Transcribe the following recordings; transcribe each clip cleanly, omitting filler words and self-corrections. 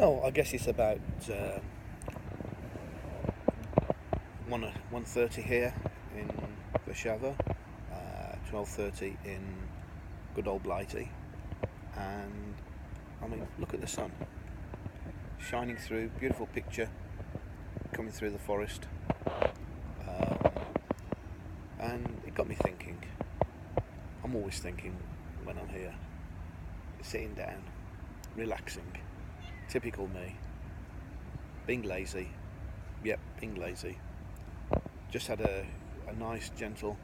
Well, I guess it's about 1:30 here in Warszawa, 12:30 in good old Blighty, and I mean, look at the sun shining through. Beautiful picture coming through the forest, um, and it got me thinking. I'm always thinking when I'm here, sitting down, relaxing. Typical me. Being lazy. Yep, being lazy. Just had a nice, gentle,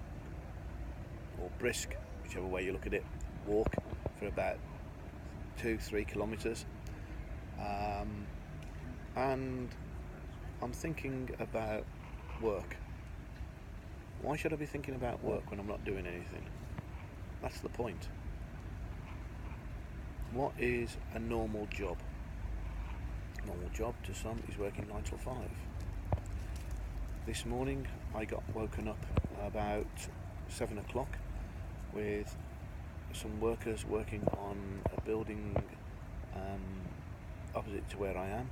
or brisk, whichever way you look at it, walk for about 2-3 kilometres. And I'm thinking about work. Why should I be thinking about work when I'm not doing anything? That's the point. What is a normal job? Normal job to some is working 9 till 5. This morning I got woken up about 7 o'clock with some workers working on a building opposite to where I am,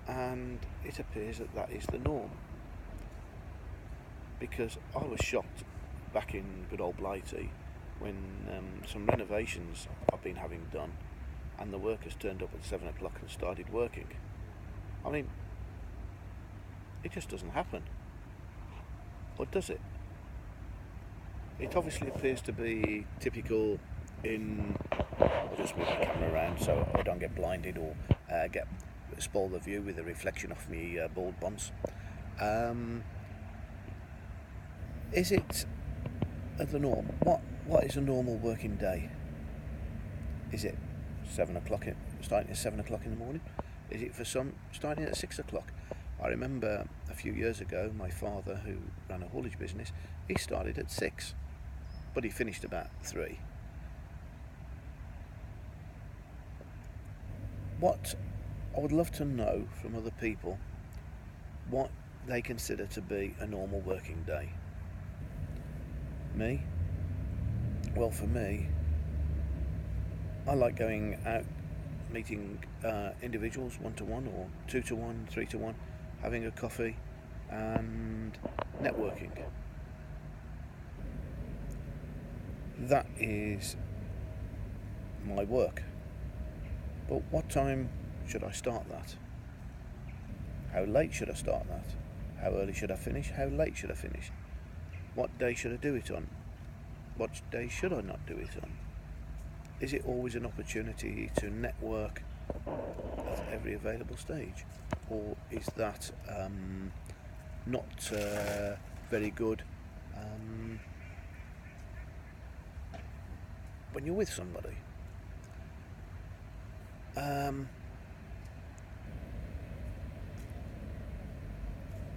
and it appears that is the norm, because I was shocked back in good old Blighty when some renovations I've been having done and the workers turned up at 7 o'clock and started working. I mean, it just doesn't happen. Or does it? It obviously appears to be typical in... I'll just move the camera around so I don't get blinded or spoil the view with the reflection off me bald bonds. Is it the norm? What is a normal working day? Is it 7 o'clock, starting at 7 o'clock in the morning? Is it for some starting at 6 o'clock? I remember a few years ago, my father, who ran a haulage business, he started at 6, but he finished about 3. What I would love to know from other people, what they consider to be a normal working day. Me? Well, for me, I like going out, meeting individuals 1-to-1 or 2-to-1, 3-to-1, having a coffee and networking. That is my work. But what time should I start that? How late should I start that? How early should I finish? How late should I finish? What day should I do it on? What day should I not do it on? Is it always an opportunity to network at every available stage? Or is that not very good when you're with somebody?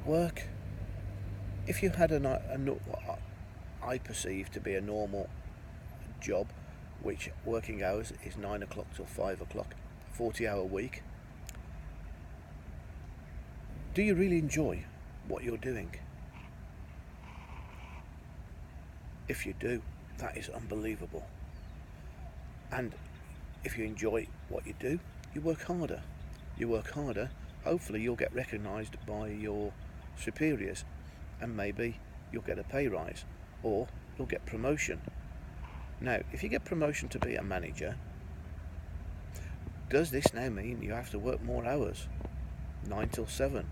Work. If you had what I perceive to be a normal job, which working hours is 9 o'clock till 5 o'clock, 40-hour week, do you really enjoy what you're doing? If you do, that is unbelievable. And if you enjoy what you do, you work harder. You work harder, hopefully you'll get recognised by your superiors, and maybe you'll get a pay rise, or you'll get promotion. Now, if you get promotion to be a manager, does this now mean you have to work more hours? 9 till 7,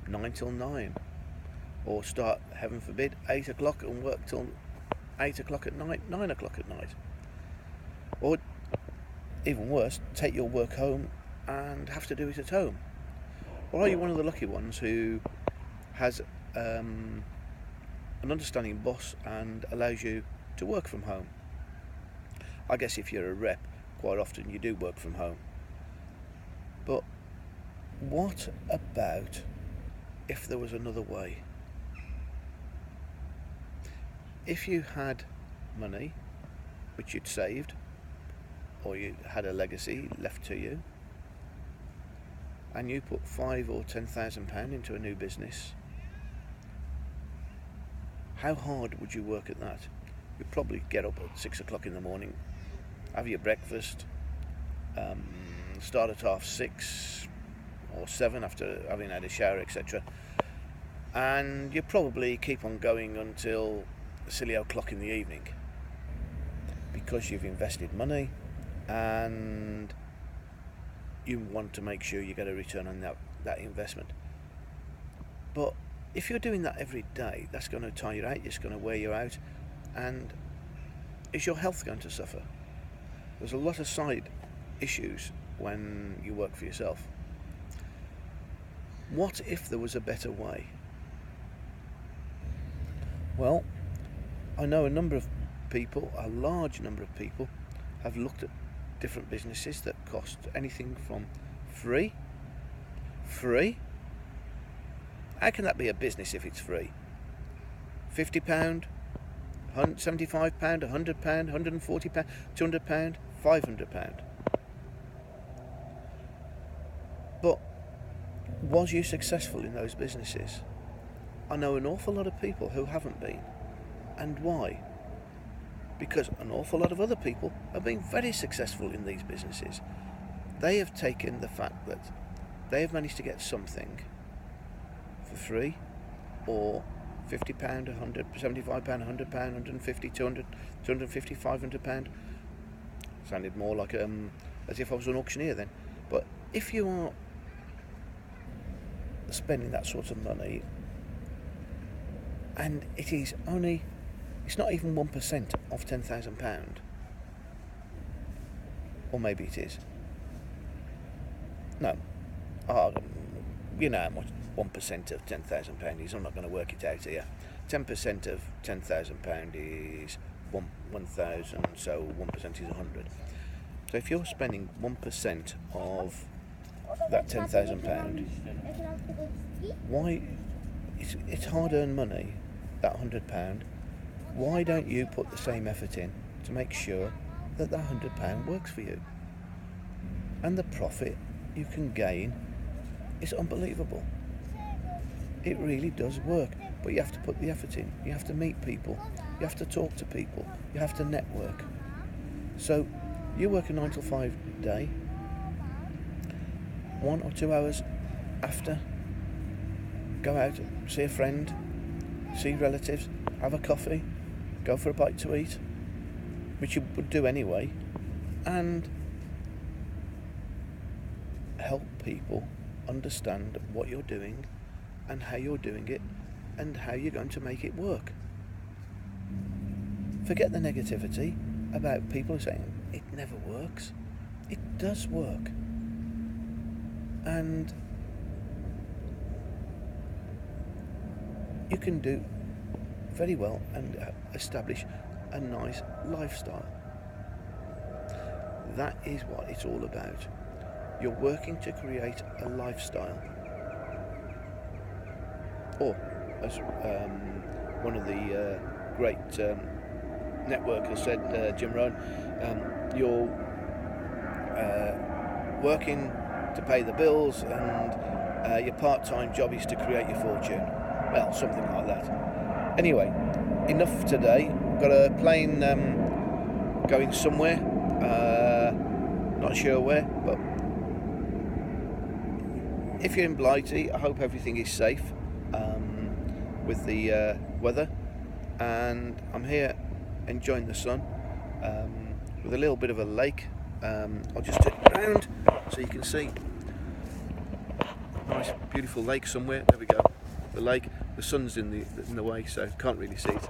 9 till 9, or start, heaven forbid, 8 o'clock and work till 8 o'clock at night, 9 o'clock at night? Or, even worse, take your work home and have to do it at home? Or are you one of the lucky ones who has an understanding boss and allows you to work from home? I guess if you're a rep, quite often you do work from home. But what about if there was another way? If you had money which you'd saved, or you had a legacy left to you, and you put £5,000 or £10,000 into a new business, how hard would you work at that? You'd probably get up at 6 o'clock in the morning, have your breakfast, start at 6:30 or 7 after having had a shower, etc. And you probably keep on going until a silly o'clock in the evening because you've invested money and you want to make sure you get a return on that investment. But if you're doing that every day, that's going to tire you out, it's going to wear you out, and is your health going to suffer? There's a lot of side issues when you work for yourself. What if there was a better way? Well, I know a number of people, a large number of people, have looked at different businesses that cost anything from free. How can that be a business if it's free? £50, £75, £100, £140, £200, £500. But was you successful in those businesses? I know an awful lot of people who haven't been. And why? Because an awful lot of other people have been very successful in these businesses. They have taken the fact that they have managed to get something for free, or £50, £100, £75, £100, £150, £200, £250, £500. Sounded more like as if I was an auctioneer then. But if you are spending that sort of money, and it's not even 1% of £10,000, or maybe it is. No, you know how much 1% of £10,000 is. I'm not going to work it out here. 10% of £10,000 is 1,000, so 1% is 100. So if you're spending 1% of that £10,000, why? It's hard-earned money, that £100. Why don't you put the same effort in to make sure that £100 works for you? And the profit you can gain is unbelievable. It really does work, but you have to put the effort in. You have to meet people. You have to talk to people. You have to network. So you work a 9 to 5 day. 1 or 2 hours after, go out, see a friend, see relatives, have a coffee, go for a bite to eat, which you would do anyway, and help people understand what you're doing and how you're doing it and how you're going to make it work. Forget the negativity about people saying it never works. It does work. And you can do very well and establish a nice lifestyle. That is what it's all about. You're working to create a lifestyle. Or, as one of the great networkers said, Jim Rohn, you're working to pay the bills, and your part-time job is to create your fortune. Well, something like that. Anyway, enough today. Got a plane going somewhere. Not sure where, but if you're in Blighty, I hope everything is safe with the weather. And I'm here enjoying the sun with a little bit of a lake. I'll just turn it around so you can see. Nice, beautiful lake somewhere. There we go. The lake. The sun's in the way, so can't really see it.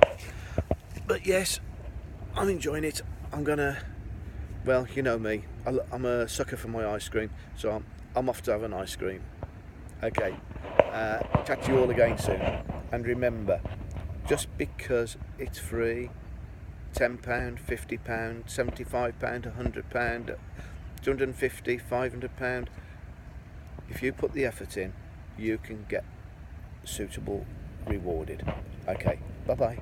But yes, I'm enjoying it. I'm gonna. Well, you know me. I'm a sucker for my ice cream, so I'm off to have an ice cream. Okay. Chat to you all again soon. And remember, just because it's free, £10, £50, £75, £100, £250, £500, if you put the effort in, you can get suitable rewarded. Okay, bye bye.